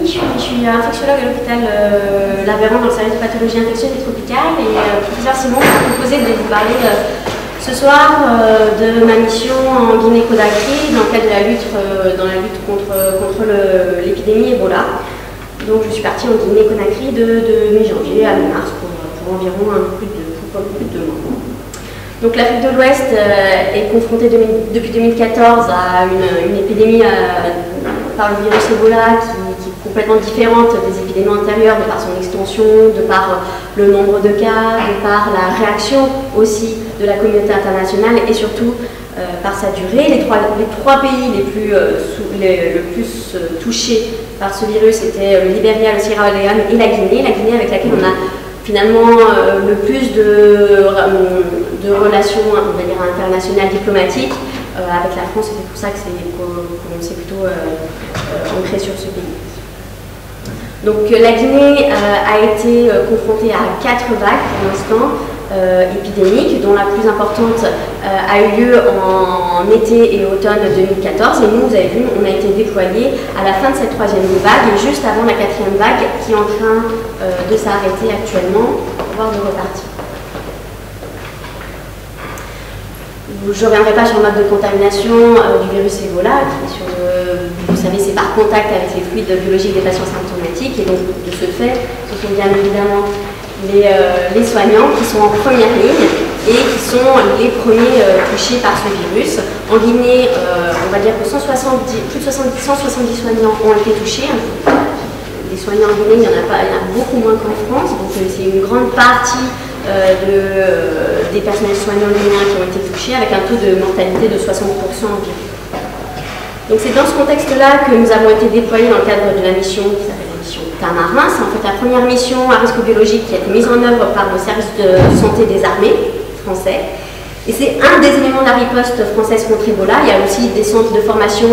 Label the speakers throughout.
Speaker 1: Camille, je suis infectiologue à l'hôpital Laveran dans le service de pathologie infectieuse et tropicale, et professeur Simon m'a proposé de vous parler ce soir de ma mission en Guinée-Conakry dans le cadre de la lutte contre l'épidémie Ebola. Donc je suis partie en Guinée-Conakry de mi-janvier à mi-mars pour environ un peu plus de 2 mois. Donc l'Afrique de l'Ouest est confrontée depuis 2014 à une épidémie par le virus Ebola qui est complètement différente des épidémies antérieures de par son extension, de par le nombre de cas, de par la réaction aussi de la communauté internationale et surtout par sa durée. Les trois pays le plus touchés par ce virus étaient le Libéria, le Sierra Leone et la Guinée avec laquelle on a finalement le plus de relations, on va dire, internationales diplomatiques. Avec la France, c'était pour ça qu'on s'est plutôt ancré sur ce pays. Donc la Guinée a été confrontée à 4 vagues pour l'instant épidémiques, dont la plus importante a eu lieu en été et automne 2014. Et nous, vous avez vu, on a été déployés à la fin de cette 3e vague et juste avant la 4e vague qui est en train de s'arrêter actuellement, voire de repartir. Je ne reviendrai pas sur le mode de contamination du virus Ebola, qui vous savez, c'est par contact avec les fluides biologiques des patients symptomatiques, et donc de ce fait, ce sont bien évidemment les soignants qui sont en première ligne et qui sont les premiers touchés par ce virus. En Guinée, on va dire que plus de 170 soignants ont été touchés. Les soignants en Guinée, il y en a beaucoup moins qu'en France, donc c'est une grande partie des personnels soignants guinéens qui ont été touchés, avec un taux de mortalité de 60% environ. Donc c'est dans ce contexte-là que nous avons été déployés dans le cadre de la mission qui s'appelle la mission Tamarin. C'est en fait la première mission à risque biologique qui a été mise en œuvre par le service de santé des armées français. Et c'est un des éléments de la riposte française contre Ebola. Il y a aussi des centres de formation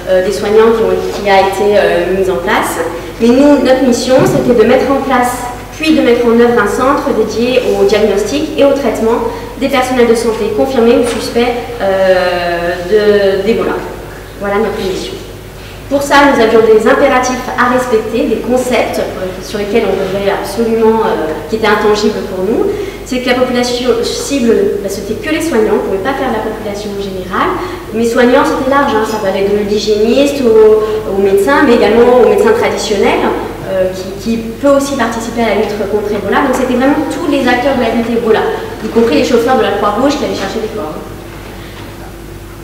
Speaker 1: des soignants qui a été mis en place. Mais nous, notre mission, c'était de mettre en place puis de mettre en œuvre un centre dédié au diagnostic et au traitement des personnels de santé confirmés ou suspects d'Ebola. Voilà notre mission. Pour ça, nous avions des impératifs à respecter, des concepts sur lesquels on devait absolument, qui étaient intangibles pour nous. C'est que la population cible, c'était que les soignants, on ne pouvait pas faire la population générale. Mais soignants, c'était large, hein, ça allait de l'hygiéniste aux médecins, mais également aux médecins traditionnels, qui peut aussi participer à la lutte contre Ebola. Donc c'était vraiment tous les acteurs de la lutte Ebola, y compris les chauffeurs de la Croix-Rouge qui allaient chercher des corps.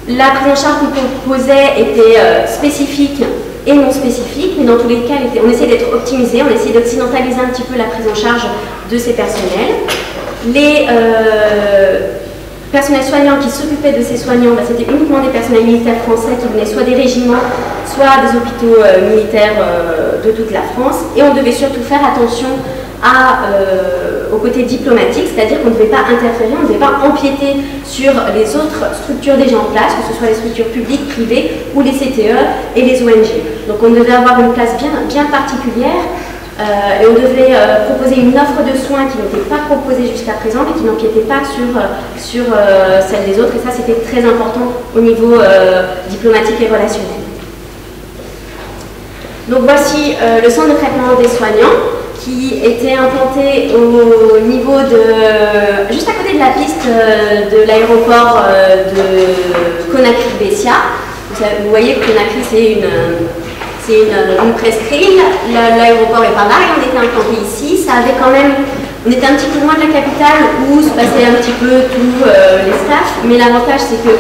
Speaker 1: La prise en charge qu'on proposait était spécifique et non spécifique, mais dans tous les cas, on essayait d'être optimisé, on essayait d'occidentaliser un petit peu la prise en charge de ces personnels. Les personnels soignants qui s'occupaient de ces soignants, c'était uniquement des personnels militaires français qui venaient soit des régiments, soit des hôpitaux militaires de toute la France. Et on devait surtout faire attention au côté diplomatique, c'est-à-dire qu'on ne devait pas interférer, on ne devait pas empiéter sur les autres structures déjà en place, que ce soit les structures publiques, privées ou les CTE et les ONG. Donc on devait avoir une place bien particulière. Et on devait proposer une offre de soins qui n'était pas proposée jusqu'à présent, mais qui n'empiétait pas sur celle des autres. Et ça, c'était très important au niveau diplomatique et relationnel. Donc voici le centre de traitement des soignants qui était implanté au niveau juste à côté de la piste de l'aéroport de Conakry-Bessia. Vous voyez que Conakry, c'est une presqu'île, l'aéroport est pas mal, on était implanté ici, ça avait quand même, on était un petit peu loin de la capitale où se passait un petit peu tous les staffs, mais l'avantage c'est que,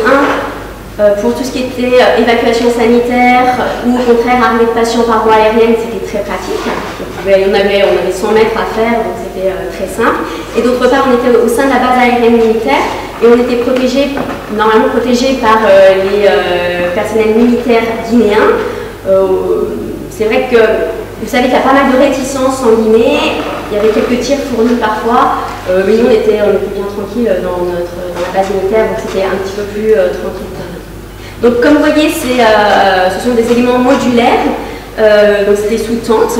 Speaker 1: pour tout ce qui était évacuation sanitaire ou au contraire arrivée de patients par voie aérienne, c'était très pratique. Donc, on avait 100 mètres à faire, donc c'était très simple. Et d'autre part, on était au sein de la base aérienne militaire et on était normalement protégé par les personnels militaires guinéens. C'est vrai que vous savez qu'il y a pas mal de réticences en Guinée, il y avait quelques tirs fournis parfois, mais nous on était bien tranquille dans la base militaire, donc c'était un petit peu plus tranquille. Donc comme vous voyez, ce sont des éléments modulaires, donc c'était sous tente.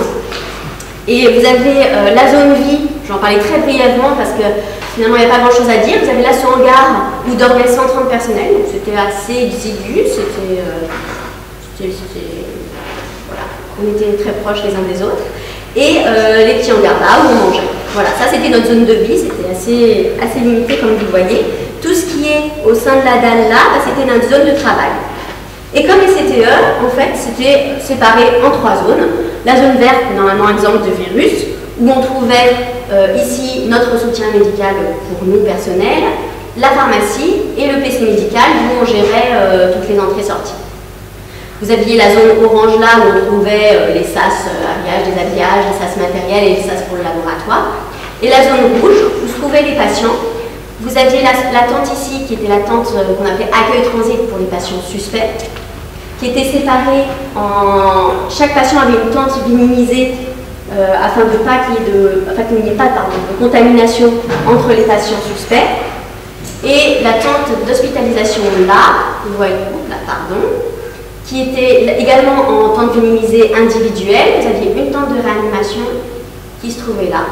Speaker 1: Et vous avez la zone vie, j'en parlais très brièvement parce que finalement il n'y a pas grand chose à dire. Vous avez là ce hangar où dormaient 130 personnels, donc c'était assez exigu, voilà, on était très proches les uns des autres, et les petits hangars là où on mangeait. Voilà, ça c'était notre zone de vie, c'était assez limité comme vous le voyez. Tout ce qui est au sein de la dalle là, c'était notre zone de travail. Et comme les CTE, en fait, c'était séparé en 3 zones. La zone verte, normalement exemple de virus, où on trouvait ici notre soutien médical pour nous personnels, la pharmacie et le PC médical où on gérait toutes les entrées-sorties. Vous aviez la zone orange là où on trouvait les SAS habillage, déshabillage, les SAS matériels et les SAS pour le laboratoire. Et la zone rouge où se trouvaient les patients. Vous aviez la tente ici qui était la tente qu'on appelait accueil transit pour les patients suspects, qui était séparée en... Chaque patient avait une tente minimisée afin de pas qu'il n'y ait pas de contamination entre les patients suspects. Et la tente d'hospitalisation là, vous voyez, là, pardon, qui était également en tente minimisée individuelle. Vous aviez une tente de réanimation qui se trouvait là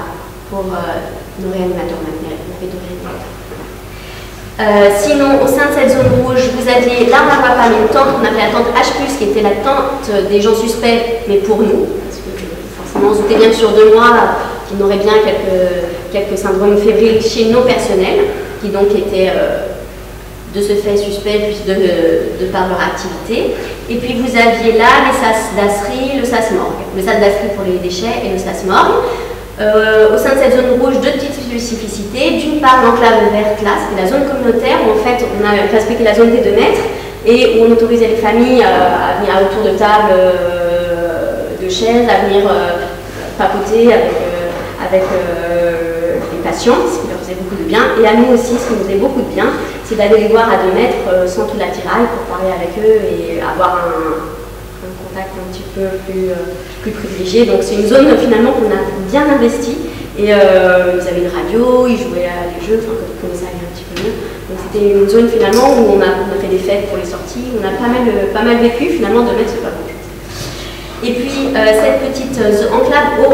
Speaker 1: pour nos réanimateurs sinon, au sein de cette zone rouge, vous aviez là, on n'a pas une tente qu'on appelait la tente H+, qui était la tente des gens suspects, mais pour nous, parce que forcément, on se doutait bien que sur 2 mois, qu'il y aurait bien quelques syndromes fébriles chez nos personnels, qui donc étaient de ce fait suspects, de par leur activité. Et puis vous aviez là les SAS d'Asri, le SAS morgue. Le SAS d'Asri pour les déchets et le SAS morgue. Au sein de cette zone rouge, 2 petites spécificités. D'une part, l'enclave verte là, c'était la zone communautaire où en fait on a respecté la zone des 2 mètres et où on autorisait les familles à venir autour de tables, de chaises, à venir papoter avec les patients, ce qui leur faisait beaucoup de bien. Et à nous aussi, ce qui nous faisait beaucoup de bien, c'est d'aller les voir à 2 mètres sans tout l'attirail pour parler avec eux et avoir un contact un petit peu plus privilégié. Donc c'est une zone finalement qu'on a bien investie. Et ils avaient une radio, ils jouaient à des jeux, enfin quand ils connaissaient un petit peu mieux. Donc c'était une zone finalement où on a fait des fêtes pour les sorties, on a pas mal vécu finalement, 2 mètres c'est pas grand chose. Et puis cette petite enclave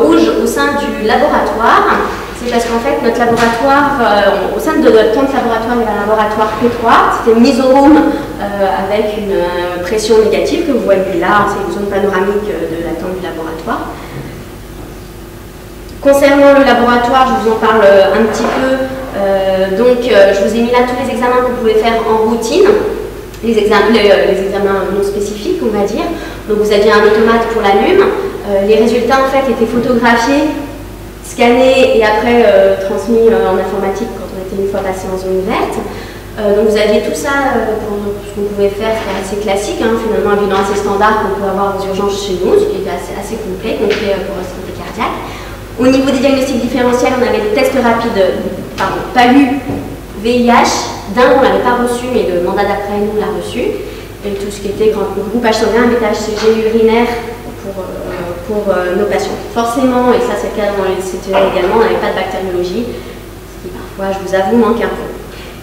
Speaker 1: rouge au sein du laboratoire, c'est parce qu'en fait notre laboratoire, au sein de notre tente laboratoire, il y avait un laboratoire P3, c'était une mesoroom avec une pression négative que vous voyez là, c'est une zone panoramique de la tente du laboratoire. Concernant le laboratoire, je vous en parle un petit peu. Je vous ai mis là tous les examens que vous pouvez faire en routine, les examens non spécifiques, on va dire. Donc vous aviez un automate pour la LUM. Les résultats en fait étaient photographiés, scannés et après transmis en informatique quand on était une fois passé en zone verte. Donc vous aviez tout ça pour ce qu'on pouvait faire, c'était assez classique, hein, finalement un bilan assez standard qu'on peut avoir aux urgences chez nous, ce qui était assez complet pour la santé cardiaque. Au niveau des diagnostics différentiels, on avait des tests rapides, PALU, VIH, d'un on ne l'avait pas reçu, mais le mandat d'après nous l'a reçu, et tout ce qui était groupage sanguin, bêta-HCG urinaire pour nos patients. Forcément, et ça c'est le cas dans les CTE également, on n'avait pas de bactériologie, ce qui parfois, je vous avoue, manque un peu.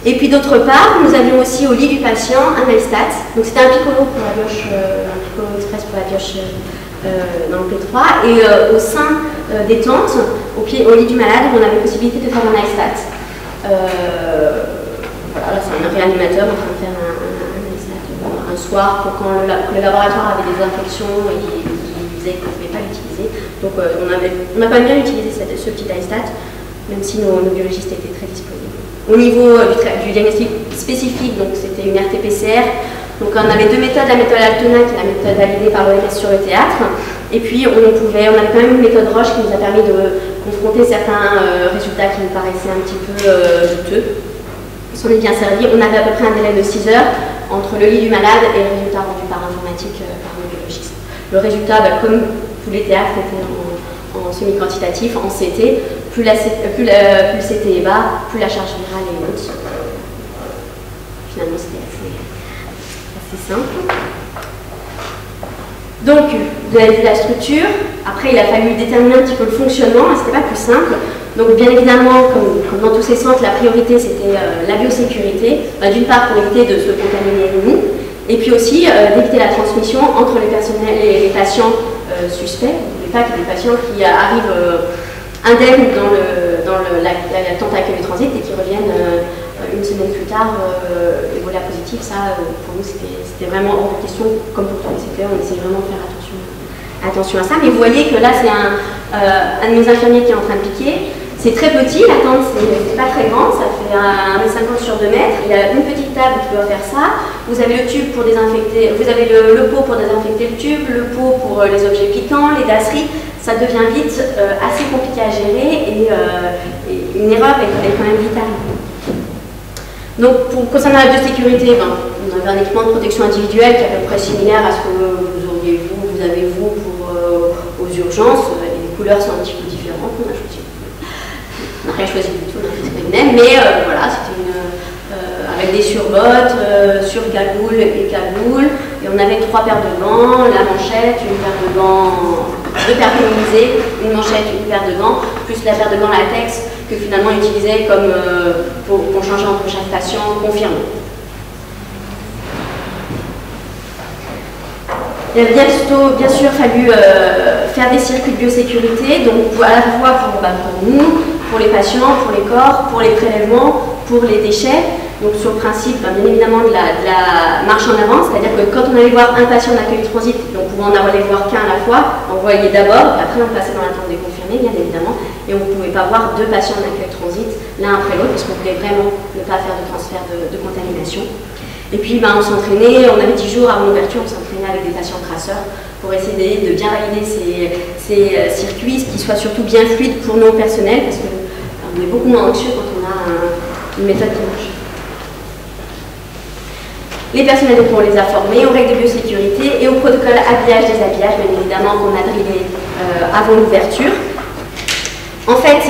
Speaker 1: Et puis d'autre part, nous avions aussi au lit du patient un Elstat, donc c'était un piccolo pour la pioche, un piccolo express pour la pioche dans le P3, et au sein des tentes, au lit du malade, on avait la possibilité de faire un Elstat. Voilà, là c'est un réanimateur en train de faire un Elstat un soir pour quand le laboratoire avait des infections et il disait qu'on ne pouvait pas l'utiliser. Donc on a quand même bien utilisé ce petit Elstat, même si nos biologistes étaient très disponibles. Au niveau du diagnostic spécifique, donc c'était une RT-PCR. Donc on avait 2 méthodes, la méthode Altona qui est la méthode validée par l'OMS sur le théâtre, et puis on avait quand même une méthode Roche qui nous a permis de confronter certains résultats qui nous paraissaient un petit peu douteux. On est bien servi, on avait à peu près un délai de 6 heures entre le lit du malade et le résultat rendu par informatique par nos biologistes. Le résultat, comme tous les théâtres, était en semi-quantitatif, en CT, plus le CT est bas, plus la charge virale est haute. Finalement c'était assez simple. Donc, vous avez vu la structure. Après, il a fallu déterminer un petit peu le fonctionnement, et c'était pas plus simple. Donc, bien évidemment, comme dans tous ces centres, la priorité c'était la biosécurité. D'une part, pour éviter de se contaminer nous, et puis aussi d'éviter la transmission entre les patients suspects. N'oubliez pas qu'il y a des patients qui arrivent indemnes dans la tente accueil du transit et qui reviennent une semaine plus tard, Ebola positif. Ça, pour nous, c'était vraiment hors de question, comme pour tous les CTE, on essaie vraiment de faire attention attention à ça. Mais vous voyez que là, c'est un de mes infirmiers qui est en train de piquer. C'est très petit, la tente c'est pas très grande, ça fait 1,50 m sur 2 mètres. Il y a une petite table qui doit faire ça. Vous avez le tube pour désinfecter, vous avez le pot pour désinfecter le tube, le pot pour les objets piquants, les dasseries. Ça devient vite assez compliqué à gérer et une erreur est quand même vitale. Donc concernant la biosécurité, on avait un équipement de protection individuelle qui est à peu près similaire à ce que vous avez pour aux urgences. Les couleurs sont un petit peu différentes. On n'a rien choisi du tout, on a fait ce qu'on aimait, mais voilà, c'était avec des surbottes, sur-cagoule et cagoule, et on avait 3 paires de gants, la manchette, une paire de gants, 2 paires féminisées, une manchette, une paire de gants, plus la paire de gants latex que finalement on utilisait comme pour changer entre chaque patient confirmé. Il a bien sûr fallu faire des circuits de biosécurité, donc à la fois pour nous, pour les patients, pour les corps, pour les prélèvements, pour les déchets. Donc sur le principe, bien évidemment, de la marche en avant, c'est-à-dire que quand on allait voir un patient en accueil transit, on pouvait en aller voir qu'un à la fois, on voyait d'abord, après on passait dans la tente des confirmés, bien évidemment, et on ne pouvait pas voir 2 patients en accueil transit l'un après l'autre, parce qu'on voulait vraiment ne pas faire de transfert de contamination. Et puis on s'entraînait, on avait 10 jours avant l'ouverture, on s'entraînait avec des patients traceurs pour essayer de bien valider ces circuits, qui soient surtout bien fluides pour nos personnels, parce qu'on est beaucoup moins anxieux quand on a une méthode qui marche. Les personnels, donc, on les a formés aux règles de biosécurité et au protocole habillage-déshabillage, bien évidemment, qu'on a drillé avant l'ouverture. En fait,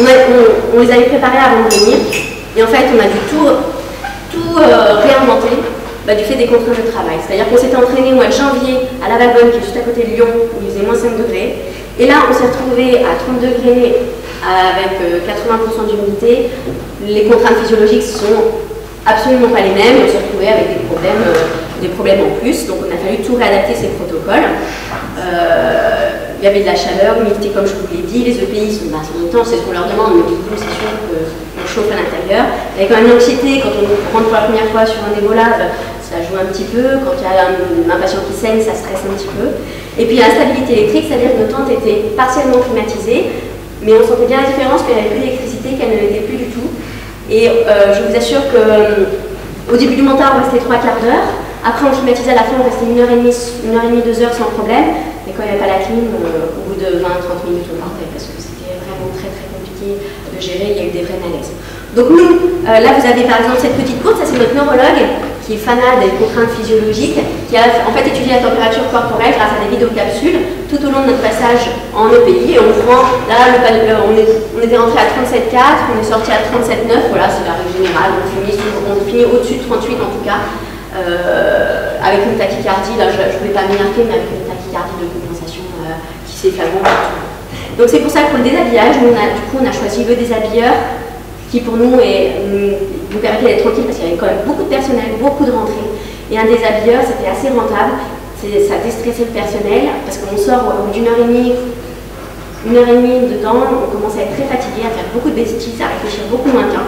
Speaker 1: on les avait préparés avant de venir, et en fait, on a dû tout réinventer du fait des contraintes de travail. C'est-à-dire qu'on s'était entraîné au mois de janvier à La Valbonne, qui est juste à côté de Lyon, où il faisait moins 5 degrés. Et là, on s'est retrouvé à 30 degrés avec 80% d'humidité. Les contraintes physiologiques sont absolument pas les mêmes. On s'est retrouvé avec des problèmes en plus. Donc on a fallu tout réadapter ces protocoles. Il y avait de la chaleur, l'humidité comme je vous l'ai dit. Les EPI sont temps, c'est ce qu'on leur demande, mais du coup c'est sûr qu'on chauffe à l'intérieur. Il y a quand même l'anxiété quand on rentre pour la première fois sur un dévolage. Ça joue un petit peu, quand il y a un patient qui saigne, ça stresse un petit peu. Et puis l'instabilité électrique, c'est-à-dire que nos tentes étaient partiellement climatisées, mais on sentait bien la différence qu'il n'y avait plus d'électricité, qu'elle ne l'était plus du tout. Et je vous assure qu'au début du montage, on restait 3/4 d'heure. Après, on climatisait à la fin, on restait 1h30, 2 heures sans problème. Mais quand il n'y avait pas la clim, au bout de 20-30 minutes, on partait parce que c'était vraiment très compliqué de gérer, il y a eu des vrais malaises. Donc nous, là vous avez par exemple cette petite courte, ça c'est notre neurologue qui est fanat des contraintes physiologiques, qui a en fait étudié la température corporelle grâce à des vidéocapsules tout au long de notre passage en EPI. Et on prend, là on était rentré à 37,4, on est sorti à 37,9, voilà c'est la règle générale, on finit au-dessus de 38 en tout cas, avec une tachycardie, là je ne vais pas m'y marquer, mais avec une tachycardie de compensation qui s'efflagrant. Donc c'est pour ça que pour le déshabillage, du coup on a choisi le déshabilleur, qui pour nous nous permettait d'être tranquille parce qu'il y avait quand même beaucoup de personnel, beaucoup de rentrées. Et un déshabilleur, c'était assez rentable, ça déstressait le personnel parce qu'on sort au bout d'une heure et demie dedans, on commence à être très fatigué, à faire beaucoup de bêtises, à réfléchir beaucoup moins bien,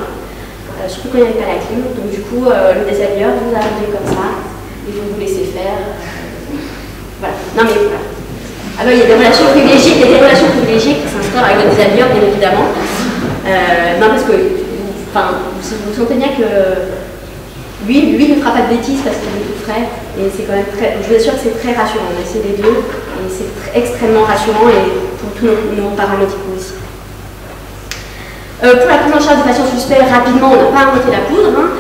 Speaker 1: surtout quand il n'y avait pas la clim. Donc du coup, le déshabilleur, vous arrivez comme ça et vous vous laissez faire. Voilà. Non mais voilà. Alors il y a des relations privilégiées, qui s'instaurent avec le déshabilleur, bien évidemment. Non, parce que vous sentez bien que lui ne fera pas de bêtises parce qu'il est tout frais, et c'est quand même je vous assure que c'est très rassurant. On essaie les deux, et c'est extrêmement rassurant, et pour tous nos paramédicaux aussi. Pour la prise en charge des patients suspects, rapidement, on n'a pas inventé la poudre.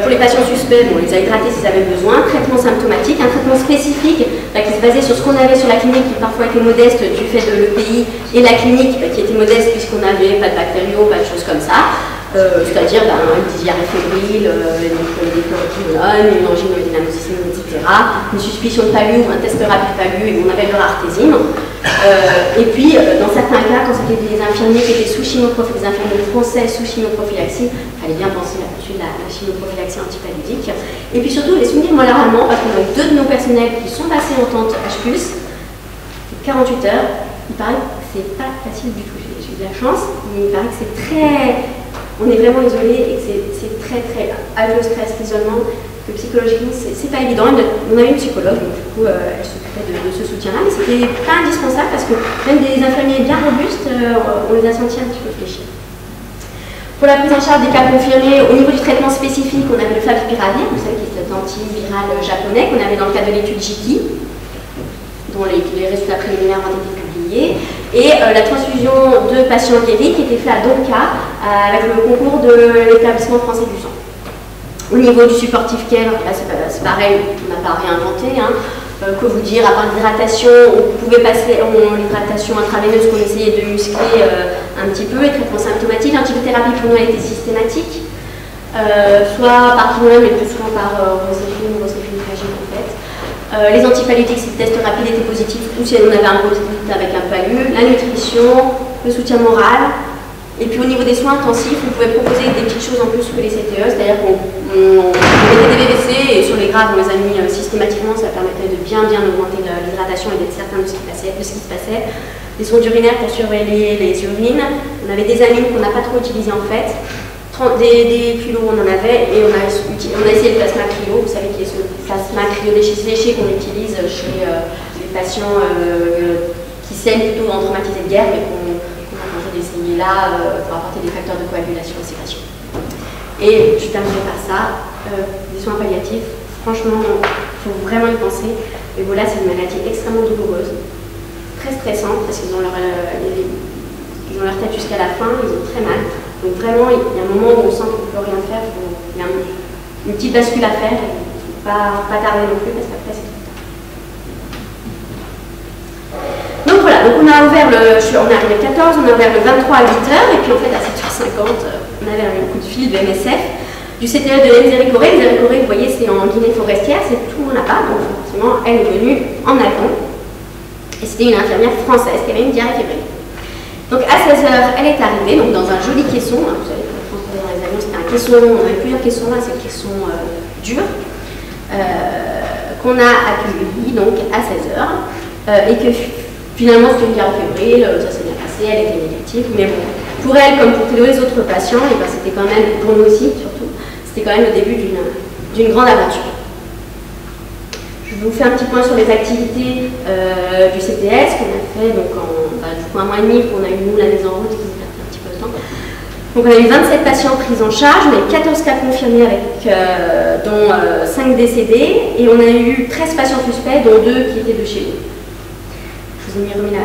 Speaker 1: Pour les patients suspects, on les a hydratés s'ils avaient besoin. Traitement symptomatique, un traitement spécifique qui se basait sur ce qu'on avait sur la clinique, qui parfois était modeste du fait de l'EPI, et la clinique qui était modeste puisqu'on n'avait pas de bactériaux, pas de choses comme ça. C'est-à-dire une diarrhée fébrile, des chloroquinolones, une angine dynamocystine, etc. Une suspicion de palu ou un test rapide palu, et on avait de l'artésine. Et puis, dans certains cas, quand c'était des infirmiers qui étaient sous chimoprophylaxie, des infirmiers français sous chimoprophylaxie, il fallait bien penser là-dessus la chimoprophylaxie antipaludique. Et puis surtout, les souvenirs moléralement, parce qu'on a eu 2 de nos personnels qui sont passés en tente H+, 48 heures, il paraît que c'est pas facile du tout. J'ai eu de la chance, mais il paraît que c'est très... On est vraiment isolé et que c'est très avec le stress, l'isolement, que psychologiquement c'est pas évident. On avait une psychologue, donc du coup elle s'occupait de ce soutien-là, mais c'était pas indispensable parce que même des infirmiers bien robustes, on les a sentis un petit peu fléchis. Pour la prise en charge des cas confirmés, au niveau du traitement spécifique, on avait le favipiravir, vous savez, qui est cet antiviral japonais qu'on avait dans le cadre de l'étude JIKI, dont les résultats préliminaires ont été publiés, et la transfusion de patients guéris qui était faite à Donka avec le concours de l'établissement français du sang. Au niveau du supportive care, là c'est pareil, on n'a pas réinventé, hein. Que vous dire, à part l'hydratation, on pouvait passer l'hydratation intraveineuse qu'on essayait de muscler un petit peu, et traitement symptomatique. L'antibiothérapie pour nous a été systématique, soit par kilomètre, mais plus souvent par roséphine ou roséphine tragique en fait. Les antipaludiques, si le test rapide était positif, ou si on avait un gros test avec un palu. La nutrition, le soutien moral. Et puis au niveau des soins intensifs, on pouvait proposer des petites choses en plus que les CTE, c'est-à-dire qu'on mettait des VVC et sur les graves on les a mis systématiquement, ça permettait de bien augmenter l'hydratation et d'être certain de ce qui se passait. Des sondes urinaires pour surveiller les urines. On avait des amines qu'on n'a pas trop utilisées en fait. Des kilos on en avait, et on a essayé le plasma cryo, vous savez qui est ce plasma cryo léché qu'on utilise chez les patients qui saignent plutôt en traumatisé de guerre, mais qu'on d'essayer là pour apporter des facteurs de coagulation aux patients. Et je terminerai par ça, des soins palliatifs, franchement, il faut vraiment y penser. Ebola, c'est une maladie extrêmement douloureuse, très stressante, parce qu'ils ont leur tête jusqu'à la fin, ils ont très mal. Donc vraiment, il y a un moment où on sent qu'on ne peut rien faire, il y a une petite bascule à faire, il ne faut pas tarder non plus, parce qu'après c'est trop tard. Donc voilà, donc on a ouvert on est arrivé le 14, on a ouvert le 23 à 8h, et puis en fait à 7h50, on avait un coup de fil de MSF, du CTE de l'Emzéricorée. L'Emzéricorée, vous voyez, c'est en Guinée forestière, c'est tout le monde là-bas, donc forcément elle est venue en avion, et c'était une infirmière française qui avait une diarrhée fébrile. Donc à 16h, elle est arrivée, donc dans un joli caisson, hein, vous savez, pour transporter dans les avions, c'était un caisson, on avait plusieurs caissons là, c'est le caisson dur, qu'on a accueilli donc à 16h, et que finalement c'était une diarrhée fébrile, ça s'est bien passé, elle était négative, mais bon, pour elle comme pour tous les autres patients, et ben, c'était quand même, pour nous aussi surtout, c'était quand même le début d'une grande aventure. Je vous fais un petit point sur les activités du CTS qu'on a fait donc du coup 1 mois et demi qu'on a eu nous la mise en route qui nous a fait un petit peu de temps. Donc on a eu 27 patients pris en charge, on a eu 14 cas confirmés dont 5 décédés, et on a eu 13 patients suspects dont 2 qui étaient de chez nous. Je vous ai mis remis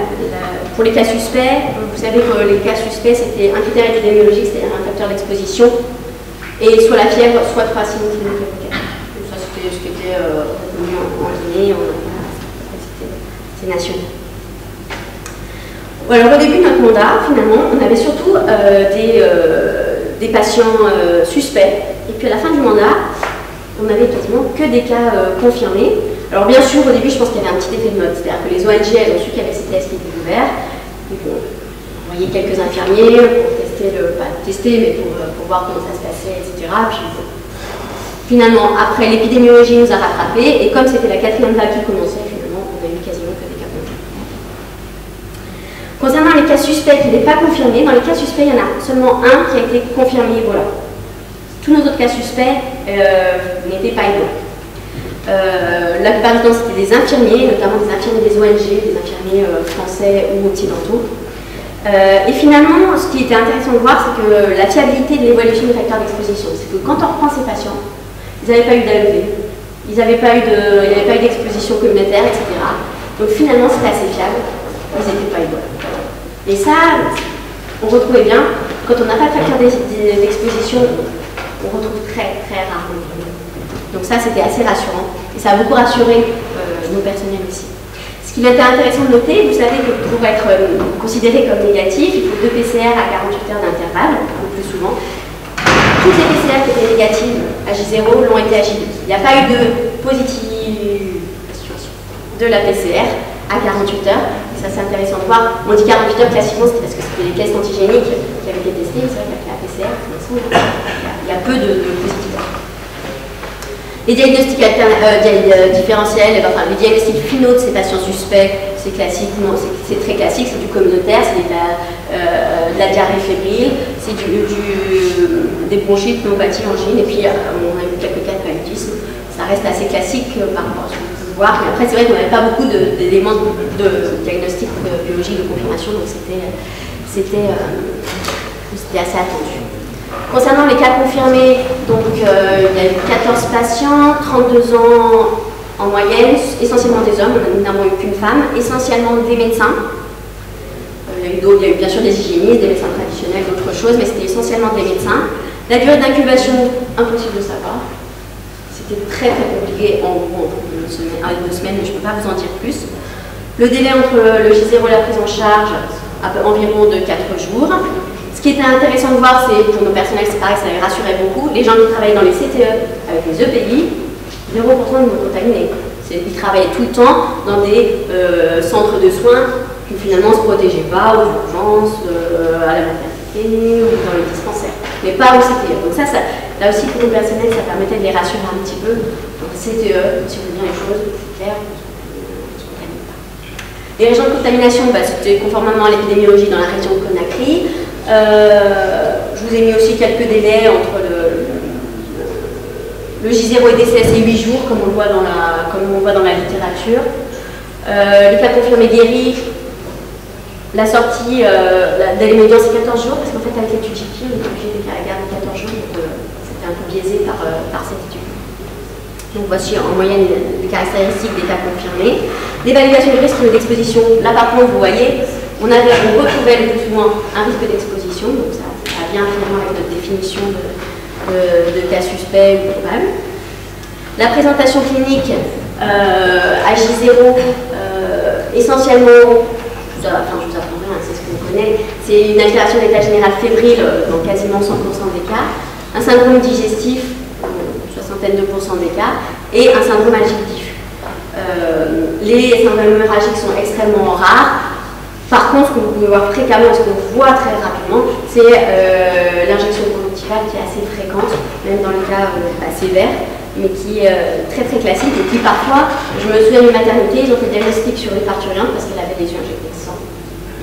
Speaker 1: pour les cas suspects, vous savez que les cas suspects c'était un critère épidémiologique, c'est-à-dire un facteur d'exposition, et soit la fièvre, soit 3 signes cliniques. Ça c'était ce qui était reconnu en Guinée, c'était national. Alors au début de notre mandat, finalement, on avait surtout des patients suspects, et puis à la fin du mandat, on avait quasiment que des cas confirmés. Alors bien sûr, au début, je pense qu'il y avait un petit effet de mode, c'est-à-dire que les ONG, elles ont su qu'il y avait ces tests qui étaient ouverts, et on envoyait quelques infirmiers pour tester, mais pour voir comment ça se passait, etc. Puis, finalement, après, l'épidémiologie nous a rattrapés, et comme c'était la 4e vague qui commençait, finalement, on a eu quasiment que des cas confirmés. Concernant les cas suspects qui n'étaient pas confirmés, dans les cas suspects, il y en a seulement un qui a été confirmé Ebola. Tous nos autres cas suspects n'étaient pas Ebola. La plupart du temps, c'était des infirmiers, notamment des infirmiers des ONG, des infirmiers français ou occidentaux. Et finalement, ce qui était intéressant de voir, c'est que la fiabilité de l'évolution des facteurs d'exposition, c'est que quand on reprend ces patients, ils n'avaient pas eu d'AEV, il n'y avait pas eu d'exposition communautaire, etc. Donc finalement, c'était assez fiable, ils n'étaient pas Ebola. Et ça, on retrouvait bien, quand on n'a pas de facteur d'exposition, on retrouve très rarement. Donc ça, c'était assez rassurant, et ça a beaucoup rassuré nos personnels aussi. Ce qui était intéressant de noter, vous savez que pour être considéré comme négatif, il faut 2 PCR à 48 heures d'intervalle, ou plus souvent. Toutes les PCR qui étaient négatives à J0 l'ont été à J2. Il n'y a pas eu de positive de la PCR à 48 heures. Et ça, c'est intéressant de voir. On dit 48 heures classiquement, c'était parce que c'était les tests antigéniques qui avaient été testés. C'est vrai qu'avec la PCR, il y a peu de positifs. Les diagnostics différentiels, enfin les diagnostics finaux de ces patients suspects, c'est classique, c'est très classique, c'est du communautaire, c'est de la diarrhée fébrile, c'est des bronchites, pneumopathie, angine, et puis on a eu quelques cas de paludisme. reste assez classique par rapport à ce qu'on peut voir. Mais après, c'est vrai qu'on n'avait pas beaucoup d'éléments de diagnostic biologique de confirmation, donc c'était assez attendu. Concernant les cas confirmés, donc il y a eu 14 patients, 32 ans en moyenne, essentiellement des hommes, on n'a évidemment eu qu'une femme, essentiellement des médecins. Il y a eu bien sûr des hygiénistes, des médecins traditionnels, d'autres choses, mais c'était essentiellement des médecins. La durée d'incubation, impossible de savoir. C'était très compliqué, en gros, entre 1 et 2 semaines, mais je ne peux pas vous en dire plus. Le délai entre le J0 et la prise en charge, environ de 4 jours. Ce qui était intéressant de voir, c'est pour nos personnels, c'est pareil, ça les rassurait beaucoup. Les gens qui travaillaient dans les CTE avec les EPI, 0% de non contaminés. Ils travaillaient tout le temps dans des centres de soins qui finalement ne se protégeaient pas aux urgences, à la maternité ou dans les dispensaires, mais pas au CTE. Donc ça, là aussi pour nos personnels, ça permettait de les rassurer un petit peu. Donc CTE, si on veut bien les choses, c'est clair. Les régions de contamination, c'était conformément à l'épidémiologie dans la région de Conakry. Je vous ai mis aussi quelques délais entre le J0 et DCS, c'est 8 jours, comme on le voit dans la littérature. Les cas confirmés guéris, la sortie délai médian, c'est 14 jours, parce qu'en fait, avec l'étude JP, on est obligé de garder 14 jours, donc c'était un peu biaisé par cette étude. Donc voici en moyenne les caractéristiques des cas confirmés. L'évaluation du risque d'exposition, là par contre, vous voyez, on retrouvait le plus souvent un risque d'exposition, donc ça vient finalement avec notre définition de cas suspect ou probable. La présentation clinique à J0, essentiellement, je vous apprends rien, c'est ce qu'on connaît, c'est une altération d'état général fébrile dans quasiment 100% des cas, un syndrome digestif, 62% des cas, et un syndrome algique diffus. Les syndromes hémorragiques sont extrêmement rares. Par contre, ce que vous pouvez voir fréquemment, ce qu'on voit très rapidement, c'est l'injection conjonctivale qui est assez fréquente, même dans les cas sévères, mais qui est très très classique et qui parfois, je me souviens d'une maternité, ils ont fait des diagnostic sur une parturiente parce qu'elle avait des yeux injectés de sang.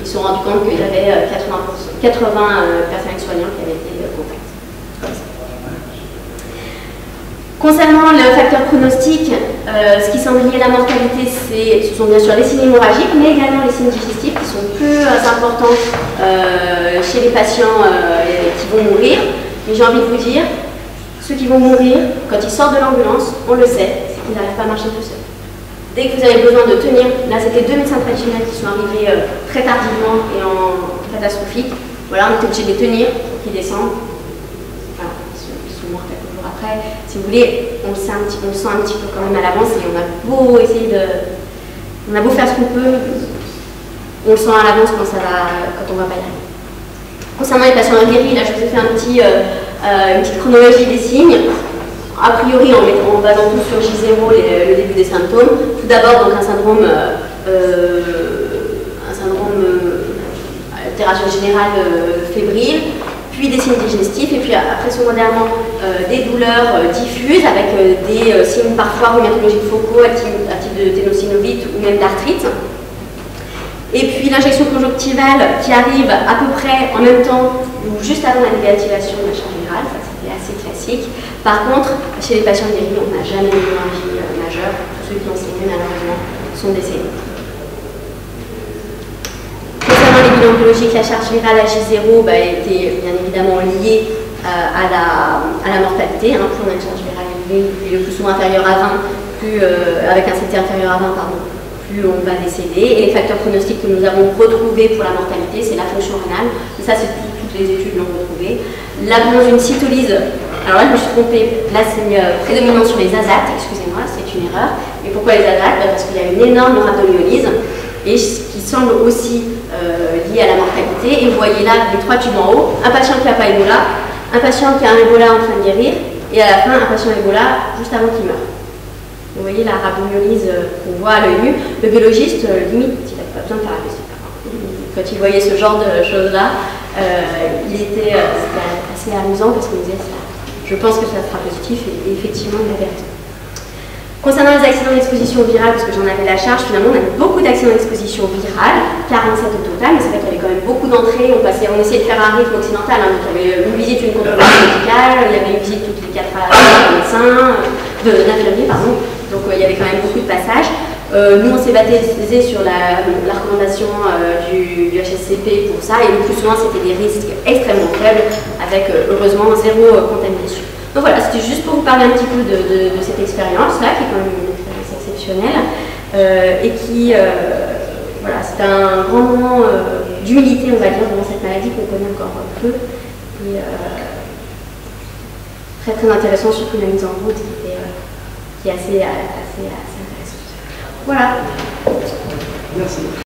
Speaker 1: Ils se sont rendus compte qu'il y avait 80 personnels soignants qui avaient été contactés. Concernant le facteur pronostic, ce qui semble lier la mortalité, ce sont bien sûr les signes hémorragiques, mais également les signes digestifs qui sont plus importants chez les patients qui vont mourir. Mais j'ai envie de vous dire, ceux qui vont mourir, quand ils sortent de l'ambulance, on le sait, c'est qu'ils n'arrivent pas à marcher tout seuls. Dès que vous avez besoin de tenir, là c'était 2 médecins traditionnels qui sont arrivés très tardivement et en catastrophique, voilà, on était obligé de les tenir pour qu'ils descendent. Voilà, ils sont morts quelques jours après. Si vous voulez, on le sent un petit peu quand même à l'avance et on a beau essayer on a beau faire ce qu'on peut, on le sent à l'avance quand on va pas y arriver. Concernant les patients guéris, là je vous ai fait une petite chronologie des signes. A priori, en basant tout sur J0, le début des symptômes. Tout d'abord, donc un syndrome altération générale fébrile, puis des signes digestifs, et puis après secondairement des douleurs diffuses avec des signes parfois rhumatologiques focaux à type de ténosynovite ou même d'arthrite. Et puis l'injection conjonctivale qui arrive à peu près en même temps ou juste avant la négativation de la charge virale, ça c'était assez classique. Par contre, chez les patients guéris, on n'a jamais eu d'hémorragie majeure. Tous ceux qui ont saigné malheureusement sont décédés. Concernant les bilans biologiques, la charge virale à J0 était bien évidemment liée à la mortalité. Plus on a une charge virale élevée, le plus souvent inférieure à 20, avec un CT inférieur à 20, plus on va décéder. Et les facteurs pronostiques que nous avons retrouvés pour la mortalité, c'est la fonction rénale. Et ça, c'est toutes les études l'ont retrouvé. L'absence d'une cytolyse, alors là, je me suis trompée. Là, c'est prédominant sur les azates, excusez-moi, c'est une erreur. Mais pourquoi les azates? Parce qu'il y a une énorme rhabdomyolyse, et ce qui semble aussi lié à la mortalité. Et vous voyez là les 3 tubes en haut, un patient qui n'a pas Ebola, un patient qui a un Ebola en train de guérir, et à la fin, un patient Ebola juste avant qu'il meure. Vous voyez la rhabdomyolyse qu'on voit à l'œil nu. Le biologiste, limite, il n'a pas besoin de faire la question. Quand il voyait ce genre de choses-là, c'était assez amusant parce qu'il disait ça. Je pense que ça sera positif et effectivement, il avait raison. Concernant les accidents d'exposition virale, parce que j'en avais la charge, finalement, on a eu beaucoup d'accidents d'exposition virale, 47 au total, mais c'est vrai qu'il y avait quand même beaucoup d'entrées. On essayait de faire un rythme occidental, donc il y avait une visite, une contrôle médicale, il y avait une visite toutes les 4 heures par médecin. d'infirmiers, pardon. Donc il y avait quand même beaucoup de passages. Nous, on s'est basé sur la recommandation du HACCP pour ça, et le plus souvent, c'était des risques extrêmement faibles, avec heureusement zéro contamination. Donc voilà, c'était juste pour vous parler un petit peu de cette expérience-là, qui est quand même une expérience exceptionnelle, et qui, voilà, c'est un grand moment d'humilité, on va dire, dans cette maladie qu'on connaît encore peu, et très très intéressant, surtout la mise en route, qui est assez intéressante. Voilà.
Speaker 2: Merci.